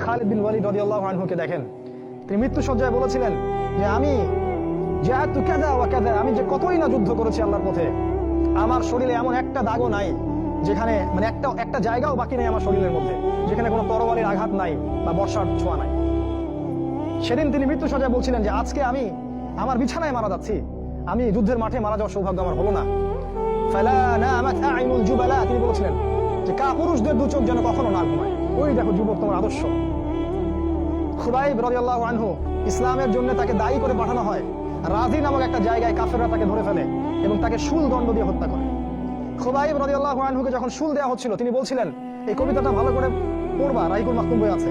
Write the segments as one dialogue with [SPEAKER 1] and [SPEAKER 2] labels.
[SPEAKER 1] খালিদ বিন ওয়ালিদ রাদিয়াল্লাহু আনহুকে দেখেন, তিনি মৃত্যু সজ্জায় বলেছিলেন যে আমি জাহাদতু কাযা ওয়া কাযা, আমি যে কতই না যুদ্ধ করেছি আল্লাহর পথে, আমার শরীরে এমন একটা দাগও নাই যেখানে মানে একটা জায়গাও বাকি নেই আমার শরীরের মধ্যে যেখানে কোনো তরবারির আঘাত নাই বা বর্ষার ছোঁয়া নাই। সেদিন তিনি মৃত্যু সজ্জায় বলছিলেন যে আজকে আমি আমার বিছানায় মারা যাচ্ছি, আমি যুদ্ধের মাঠে মারা যাওয়ার সৌভাগ্য আমার হলো না। ফালা নামাত আইনুল জুবালা, তিনি বলেছিলেন যে পুরুষদের দু চোখ যেন কখনো না ঘুমায়। ওই দেখো যুবক, তোমার আদর্শ। খুবাইব রাদিয়াল্লাহু আনহু, ইসলামের জন্য তাকে দায়ী করে পাঠানো হয়, রাজি নামক একটা জায়গায় কাফেররা তাকে ধরে ফেলে এবং তাকে শুল দণ্ড দিয়ে হত্যা করে। খুবাইব রাদিয়াল্লাহু আনহুকে যখন শুল দেওয়া হচ্ছিল, তিনি বলছিলেন, এই কবিতাটা ভালো করে পড়বা, রাইকুল মাকতুম বই আছে,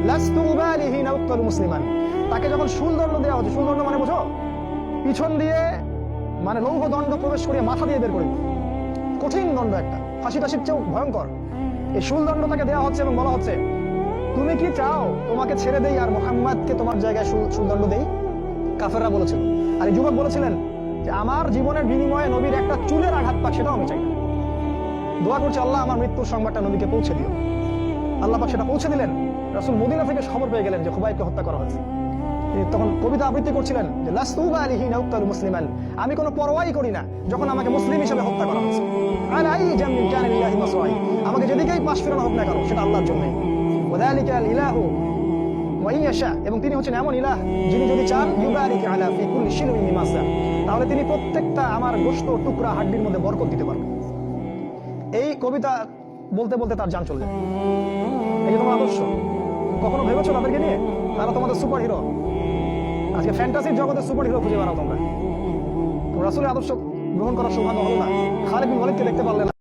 [SPEAKER 1] লাস্তু উবালিহি নাউক্তাল মুসলিমান। তাকে যখন শুল দণ্ড দেওয়া হচ্ছে, শুল দণ্ড মানে বুঝো, পিছন দিয়ে মানে লৌহ দণ্ড প্রবেশ করিয়ে মাথা দিয়ে বের করে, কঠিন দণ্ড, একটা ফাঁসি টাসির চেয়েও ভয়ঙ্কর। এই শুল দণ্ড তাকে দেওয়া হচ্ছে এবং বলা হচ্ছে, তুমি কি চাও তোমাকে ছেড়ে দেই আর মুহাম্মাদকে তোমার জায়গায় শুলদণ্ড দেই? কাফেররা বলেছিল। আর এই যুবক বলেছিলেন যে আমার জীবনের বিনিময়ে নবীর একটা চুলের আঘাত পাক সেটাও আমি চাই না। দোয়া করছি, আল্লাহ আমার মৃত্যুর সংবাদটা নবীকে পৌঁছে দিও। আল্লাহ পাক সেটা পৌঁছে দিলেন। রাসূল মদিনা থেকে খবর পেয়ে গেলেন যে খুবাইবকে হত্যা করা হয়েছে। তিনি তখন কবিতা আবৃত্তি করছিলেন যে লাস্তু উবালিহি নাউক্তালু মুসলিমান, আমি কোনো পরোয়াই করি না যখন আমাকে মুসলিম হিসেবে হত্যা করা হচ্ছে। আলাই জামিন কানা লিল্লাহি মাসরাই, আমাকে যেদিকেই পাশ ফেরানো হোক না কেন সেটা আল্লাহর জন্যই। ওয়াযালিকাল ইলাহু ওয়া ইয়াশা, এবং তিনি হচ্ছেন এমন ইলাহ যিনি যদি চান ইউবারিক আলা ফি কুল্লি শিলবিন মিমা শা, তাহলে তিনি প্রত্যেকটা আমার গোশত টুকরা হাড্ডির মধ্যে বরকত দিতে পারবেন। এই কবিতা বলতে বলতে তার জান চলে যায়। এই যে তোমার আদর্শ, কখনো ভেবেছো তাদেরকে নিয়ে তারা তোমাদের সুপার হিরো? আজকে ফ্যান্টাসির জগতে সুপার হিরো খুঁজে বেড়াও তোমরা। রাসূলের আদর্শ গ্রহণ করার সৌভাগ্য হলো না, খালিদ বিন ওয়ালিদকে দেখতে পারলে না।